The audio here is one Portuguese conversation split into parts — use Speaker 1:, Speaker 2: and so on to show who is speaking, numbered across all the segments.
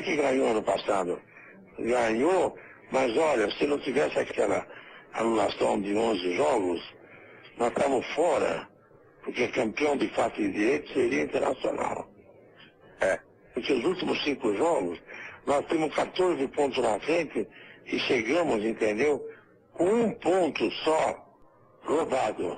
Speaker 1: que ganhou ano passado. Ganhou, mas olha, se não tivesse aquela anulação de 11 jogos, nós estávamos fora, porque campeão de fato e direito seria Internacional. Porque os últimos 5 jogos, nós temos 14 pontos na frente e chegamos, entendeu? Com 1 ponto só roubado.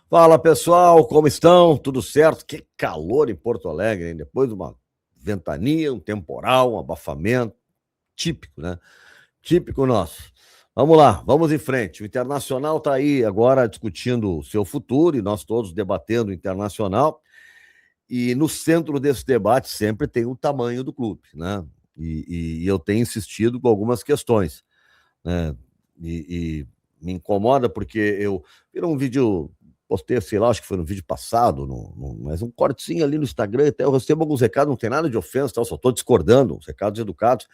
Speaker 2: Fala pessoal, como estão? Tudo certo? Que calor em Porto Alegre, hein? Depois de uma ventania, um temporal, um abafamento, típico, né? Típico nosso. Vamos lá, vamos em frente. O Internacional está aí agora discutindo o seu futuro e nós todos debatendo o Internacional. E no centro desse debate sempre tem o tamanho do clube, né? E eu tenho insistido com algumas questões, né? E me incomoda porque eu vi um vídeo, postei, sei lá, acho que foi no vídeo passado, mas um cortezinho ali no Instagram, até eu recebo alguns recados, não tem nada de ofensa, tal, só estou discordando, uns recados educados,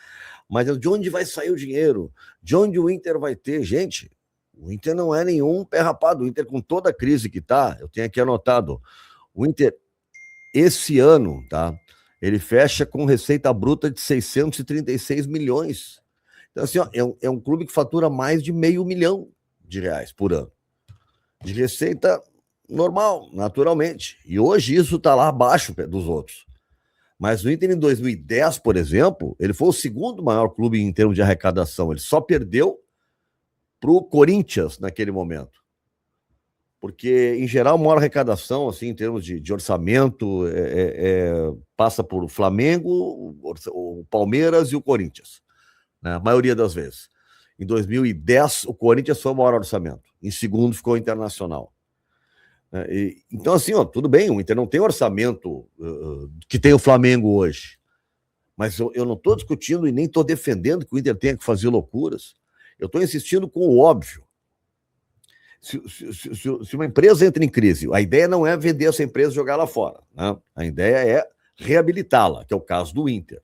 Speaker 2: mas de onde vai sair o dinheiro? De onde o Inter vai ter? Gente, o Inter não é nenhum pé rapado, o Inter com toda a crise que tá, eu tenho aqui anotado, o Inter, esse ano, tá, ele fecha com receita bruta de 636 milhões. Então, assim, ó, é um clube que fatura mais de R$500 milhão por ano. De receita normal, naturalmente. E hoje isso está lá abaixo dos outros. Mas o Inter em 2010, por exemplo, ele foi o segundo maior clube em termos de arrecadação. Ele só perdeu para o Corinthians naquele momento. Porque, em geral, a maior arrecadação, assim, em termos de orçamento, passa por o Flamengo, o Palmeiras e o Corinthians, né? A maioria das vezes. Em 2010, o Corinthians foi o maior orçamento. Em segundo, ficou o Internacional. Então, assim, ó, tudo bem, o Inter não tem orçamento que tem o Flamengo hoje. Mas eu não estou discutindo e nem estou defendendo que o Inter tenha que fazer loucuras. Eu estou insistindo com o óbvio. Se uma empresa entra em crise, a ideia não é vender essa empresa e jogar ela fora, né? A ideia é reabilitá-la, que é o caso do Inter.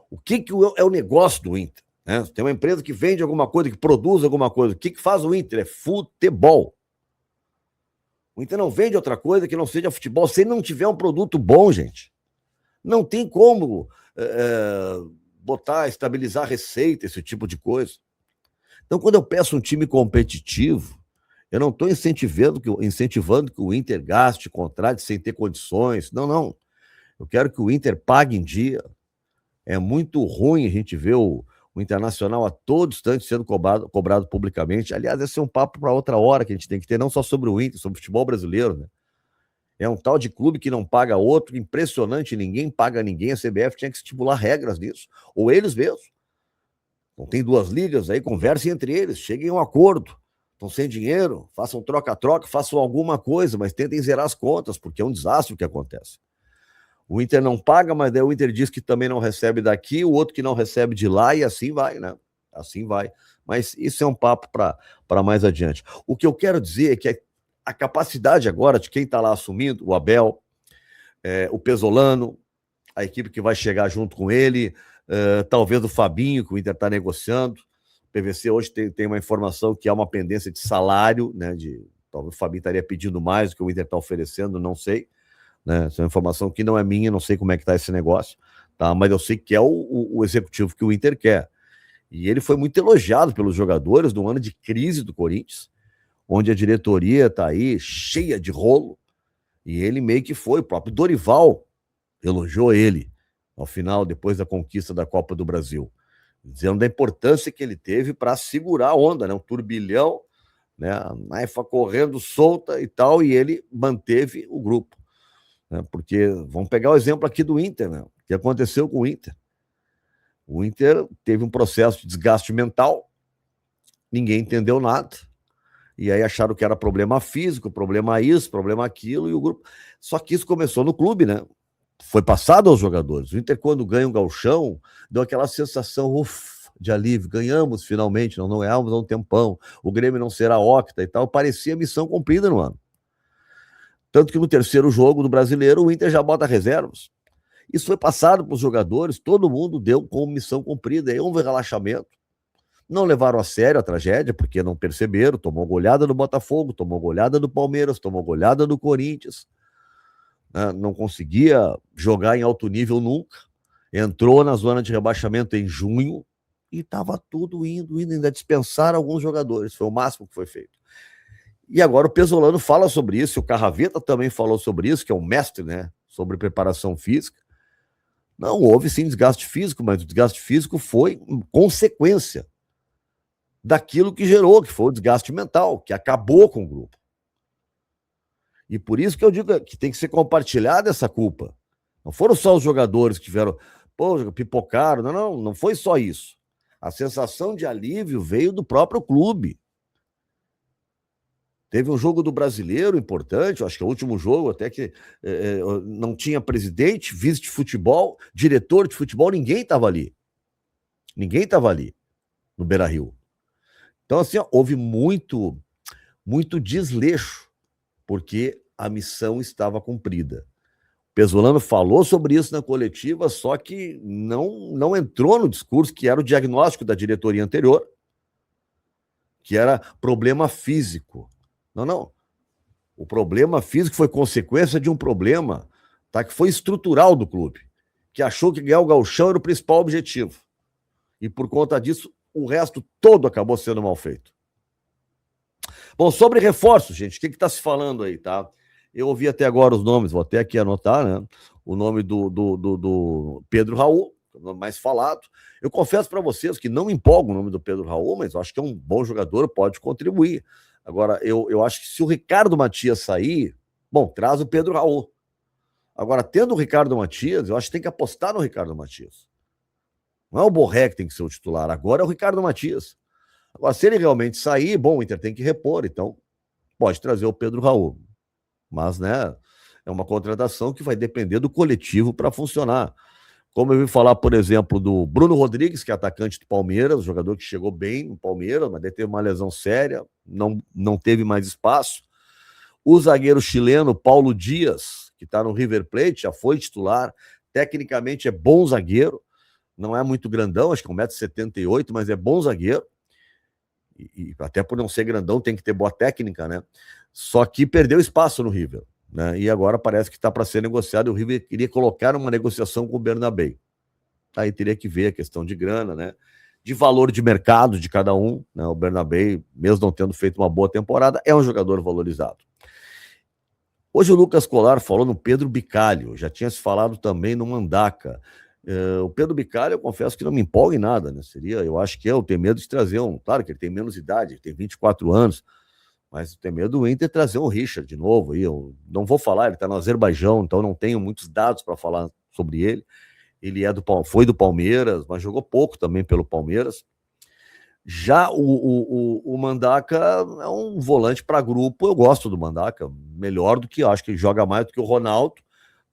Speaker 2: O que é o negócio do Inter? Né? Tem uma empresa que vende alguma coisa, que produz alguma coisa. O que faz o Inter? É futebol. O Inter não vende outra coisa que não seja futebol. Se ele não tiver um produto bom, gente, não tem como estabilizar receita, esse tipo de coisa. Então, quando eu peço um time competitivo, eu não estou incentivando que o Inter gaste, contrate sem ter condições. Não, não. Eu quero que o Inter pague em dia. É muito ruim a gente ver o Internacional a todo instante sendo cobrado publicamente. Aliás, esse é um papo para outra hora que a gente tem que ter, não só sobre o Inter, sobre o futebol brasileiro, né? É um tal de clube que não paga outro, impressionante, ninguém paga ninguém, a CBF tinha que estipular regras nisso, ou eles mesmos. Então tem 2 ligas aí, conversem entre eles, cheguem a um acordo, estão sem dinheiro, façam troca-troca, façam alguma coisa, mas tentem zerar as contas, porque é um desastre o que acontece. O Inter não paga, mas daí o Inter diz que também não recebe daqui, o outro que não recebe de lá, e assim vai, né? Assim vai. Mas isso é um papo para mais adiante. O que eu quero dizer é que a capacidade agora de quem está lá assumindo, o Abel, o Pesolano, a equipe que vai chegar junto com ele, talvez o Fabinho, que o Inter está negociando. O PVC hoje tem uma informação que há uma pendência de salário, né? Talvez o Fabinho estaria pedindo mais do que o Inter está oferecendo, não sei. Né? Essa é uma informação que não é minha, não sei como é que está esse negócio, tá? Mas eu sei que é o executivo que o Inter quer. E ele foi muito elogiado pelos jogadores no ano de crise do Corinthians, onde a diretoria está aí cheia de rolo, e ele meio que foi, o próprio Dorival elogiou ele ao final, depois da conquista da Copa do Brasil, dizendo da importância que ele teve para segurar a onda, né? Um turbilhão, né? A Naifa correndo solta e tal, e ele manteve o grupo. Porque vamos pegar o exemplo aqui do Inter, né? O que aconteceu com o Inter? O Inter teve um processo de desgaste mental, ninguém entendeu nada, e aí acharam que era problema físico, problema isso, problema aquilo, e o grupo... Só que isso começou no clube, né? Foi passado aos jogadores. O Inter, quando ganha um gauchão, deu aquela sensação, de alívio, ganhamos finalmente, não ganhávamos há um tempão, o Grêmio não será octa e tal, parecia missão cumprida no ano. Tanto que no terceiro jogo do Brasileiro, o Inter já bota reservas. Isso foi passado para os jogadores, todo mundo deu como missão cumprida. Aí houve relaxamento. Não levaram a sério a tragédia, porque não perceberam. Tomou goleada do Botafogo, tomou goleada do Palmeiras, tomou goleada do Corinthians. Né? Não conseguia jogar em alto nível nunca. Entrou na zona de rebaixamento em junho e estava tudo indo, ainda dispensaram alguns jogadores. Foi o máximo que foi feito. E agora o Pesolano fala sobre isso, o Carraveta também falou sobre isso, que é um mestre, né, sobre preparação física. Não houve sim desgaste físico, mas o desgaste físico foi consequência daquilo que gerou, que foi o desgaste mental, que acabou com o grupo. E por isso que eu digo que tem que ser compartilhada essa culpa. Não foram só os jogadores que tiveram, pipocaram, não foi só isso. A sensação de alívio veio do próprio clube. Teve um jogo do Brasileiro importante, acho que é o último jogo, até que não tinha presidente, vice de futebol, diretor de futebol, ninguém estava ali. Ninguém estava ali no Beira-Rio. Então, assim, houve muito desleixo, porque a missão estava cumprida. O Pesolano falou sobre isso na coletiva, só que não entrou no discurso que era o diagnóstico da diretoria anterior, que era problema físico. Não. O problema físico foi consequência de um problema, tá, que foi estrutural do clube, que achou que ganhar o gauchão era o principal objetivo. E por conta disso, o resto todo acabou sendo mal feito. Bom, sobre reforços, gente, o que está se falando aí, tá? Eu ouvi até agora os nomes, vou até aqui anotar, né? O nome do Pedro Raul, o nome mais falado. Eu confesso para vocês que não me empolga o nome do Pedro Raul, mas eu acho que é um bom jogador, pode contribuir. Agora, eu acho que se o Ricardo Matias sair, bom, traz o Pedro Raul. Agora, tendo o Ricardo Matias, eu acho que tem que apostar no Ricardo Matias. Não é o Borré que tem que ser o titular, agora é o Ricardo Matias. Agora, se ele realmente sair, bom, o Inter tem que repor, então pode trazer o Pedro Raul. Mas, né, é uma contratação que vai depender do coletivo para funcionar. Como eu vi falar, por exemplo, do Bruno Rodrigues, que é atacante do Palmeiras, jogador que chegou bem no Palmeiras, mas teve uma lesão séria, não teve mais espaço. O zagueiro chileno Paulo Dias, que está no River Plate, já foi titular, tecnicamente é bom zagueiro, não é muito grandão, acho que é 1,78 m, mas é bom zagueiro. E até por não ser grandão, tem que ter boa técnica, né? Só que perdeu espaço no River, né? E agora parece que está para ser negociado. O River queria colocar uma negociação com o Bernabéu. Aí teria que ver a questão de grana, né? De valor de mercado de cada um, né? O Bernabéu, mesmo não tendo feito uma boa temporada, é um jogador valorizado. Hoje o Lucas Colar falou no Pedro Bicalho, já tinha se falado também no Mandaca. O Pedro Bicalho, eu confesso que não me empolga em nada, né? Eu acho que eu tenho medo de trazer claro que ele tem menos idade, ele tem 24 anos, mas eu tenho medo do Inter trazer um Richard de novo. Eu não vou falar, ele está no Azerbaijão, então não tenho muitos dados para falar sobre ele. Ele foi do Palmeiras, mas jogou pouco também pelo Palmeiras. Já o Mandaca é um volante para grupo, eu gosto do Mandaca, melhor do que, acho que ele joga mais do que o Ronaldo,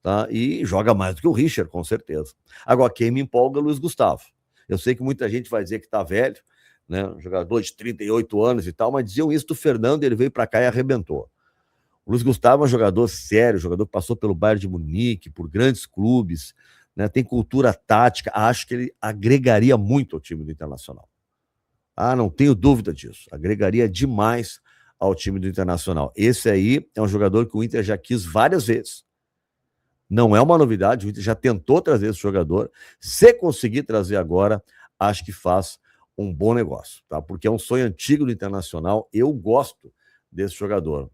Speaker 2: tá? E joga mais do que o Richard, com certeza. Agora, quem me empolga é o Luiz Gustavo. Eu sei que muita gente vai dizer que tá velho, né? Um jogador de 38 anos e tal, mas diziam isso do Fernando, ele veio para cá e arrebentou. O Luiz Gustavo é um jogador sério, jogador que passou pelo Bayern de Munique, por grandes clubes, né? Tem cultura tática, acho que ele agregaria muito ao time do Internacional. Não tenho dúvida disso. Agregaria demais ao time do Internacional. Esse aí é um jogador que o Inter já quis várias vezes. Não é uma novidade, o Inter já tentou trazer esse jogador. Se conseguir trazer agora, acho que faz um bom negócio, tá? Porque é um sonho antigo do Internacional. Eu gosto desse jogador.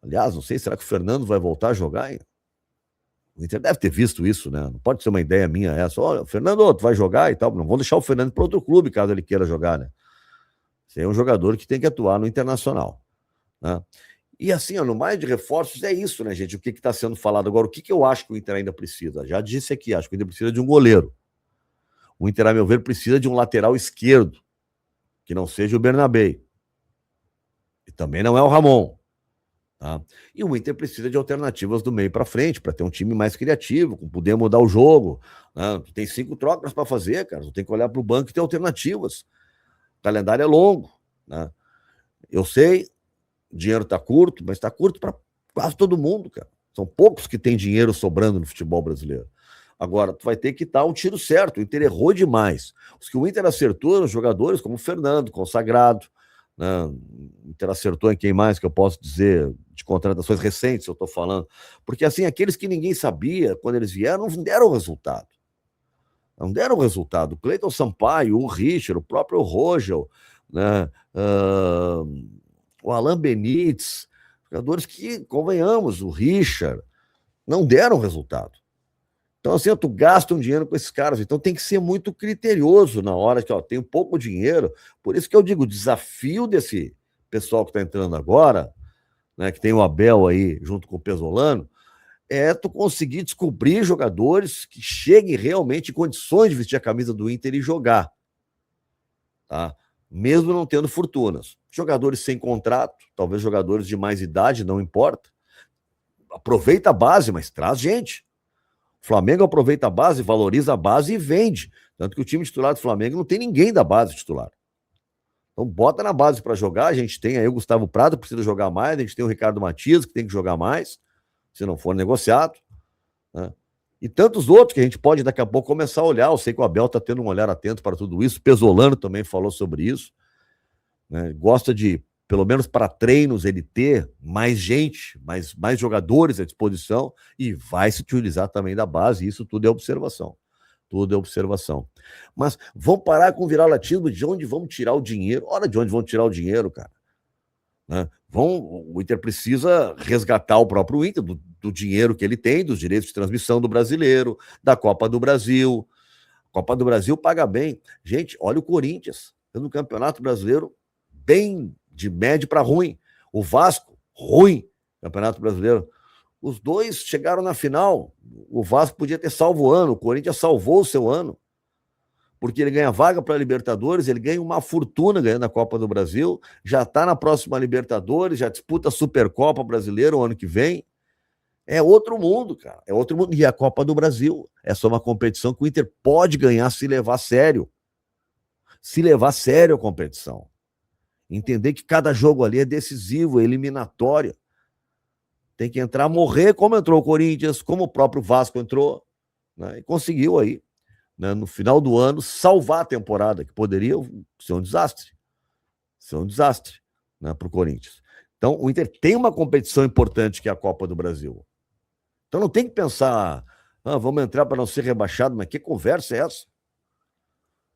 Speaker 2: Aliás, não sei, será que o Fernando vai voltar a jogar, hein? O Inter deve ter visto isso, né? Não pode ser uma ideia minha essa. Olha, Fernando, tu vai jogar e tal. Não vou deixar o Fernando para outro clube, caso ele queira jogar, né? Esse é um jogador que tem que atuar no Internacional, né? E assim, no mais de reforços, é isso, né, gente? O que está sendo falado agora? O que eu acho que o Inter ainda precisa? Já disse aqui, acho que o Inter precisa de um goleiro. O Inter, a meu ver, precisa de um lateral esquerdo, que não seja o Bernabéu. E também não é o Ramon. Tá? E o Inter precisa de alternativas do meio para frente, para ter um time mais criativo, com poder mudar o jogo. Né? Tem 5 trocas para fazer, cara. Tem que olhar para o banco e ter alternativas. O calendário é longo. Né? Eu sei, o dinheiro está curto, mas está curto para quase todo mundo, cara. São poucos que têm dinheiro sobrando no futebol brasileiro. Agora, tu vai ter que dar um tiro certo. O Inter errou demais. Os que o Inter acertou eram jogadores como o Fernando, consagrado, né? O Inter acertou em quem mais que eu posso dizer de contratações recentes, eu estou falando. Porque, assim, aqueles que ninguém sabia, quando eles vieram, não deram resultado. Não deram resultado. O Cleiton Sampaio, o Richard, o próprio Rogel, né? O Alan Benítez, jogadores que, convenhamos, o Richard, não deram resultado. Então, assim, tu gasta um dinheiro com esses caras. Então, tem que ser muito criterioso na hora que, ó, tem pouco dinheiro. Por isso que eu digo, o desafio desse pessoal que está entrando agora, né, que tem o Abel aí junto com o Pesolano, é tu conseguir descobrir jogadores que cheguem realmente em condições de vestir a camisa do Inter e jogar, tá? Mesmo não tendo fortunas. Jogadores sem contrato, talvez jogadores de mais idade, não importa. Aproveita a base, mas traz gente. O Flamengo aproveita a base, valoriza a base e vende. Tanto que o time titular do Flamengo não tem ninguém da base titular. Então bota na base para jogar. A gente tem aí o Gustavo Prado, que precisa jogar mais. A gente tem o Ricardo Matias, que tem que jogar mais, se não for negociado, né? E tantos outros que a gente pode daqui a pouco começar a olhar. Eu sei que o Abel está tendo um olhar atento para tudo isso. Pesolano também falou sobre isso, né? Gosta de, pelo menos para treinos, ele ter mais gente, mais jogadores à disposição, e vai se utilizar também da base. Isso tudo é observação. Tudo é observação. Mas vamos parar com virar latismo de onde vamos tirar o dinheiro. Olha de onde vão tirar o dinheiro, cara. Né? O Inter precisa resgatar o próprio Inter, do dinheiro que ele tem, dos direitos de transmissão do Brasileiro, da Copa do Brasil. A Copa do Brasil paga bem. Gente, olha o Corinthians, no Campeonato Brasileiro, bem de médio para ruim. O Vasco, ruim, Campeonato Brasileiro. Os dois chegaram na final. O Vasco podia ter salvo o ano, o Corinthians salvou o seu ano, porque ele ganha vaga para a Libertadores, ele ganha uma fortuna ganhando a Copa do Brasil, já está na próxima Libertadores, já disputa a Supercopa Brasileira o ano que vem. É outro mundo, cara. É outro mundo. E a Copa do Brasil é só uma competição que o Inter pode ganhar se levar a sério. Se levar a sério a competição. Entender que cada jogo ali é decisivo, é eliminatório. Tem que entrar, morrer como entrou o Corinthians, como o próprio Vasco entrou, né? E conseguiu aí, né, no final do ano, salvar a temporada, que poderia ser um desastre. Ser um desastre, né, para o Corinthians. Então, o Inter tem uma competição importante que é a Copa do Brasil. Então, não tem que pensar, vamos entrar para não ser rebaixado, mas que conversa é essa?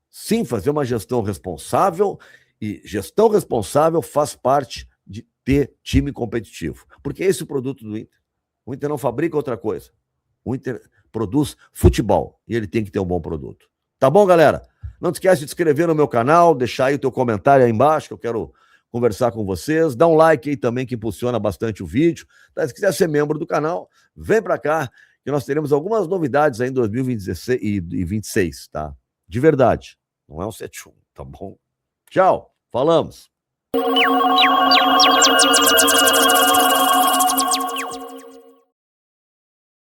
Speaker 2: Sim, fazer uma gestão responsável, e gestão responsável faz parte de ter time competitivo, porque esse é o produto do Inter. O Inter não fabrica outra coisa. O Inter produz futebol e ele tem que ter um bom produto. Tá bom, galera? Não te esquece de se inscrever no meu canal, deixar aí o teu comentário aí embaixo, que eu quero conversar com vocês. Dá um like aí também, que impulsiona bastante o vídeo. Tá? Se quiser ser membro do canal, vem para cá, que nós teremos algumas novidades aí em 2026 e 2026, tá? De verdade. Não é um 7-1, tá bom? Tchau, falamos.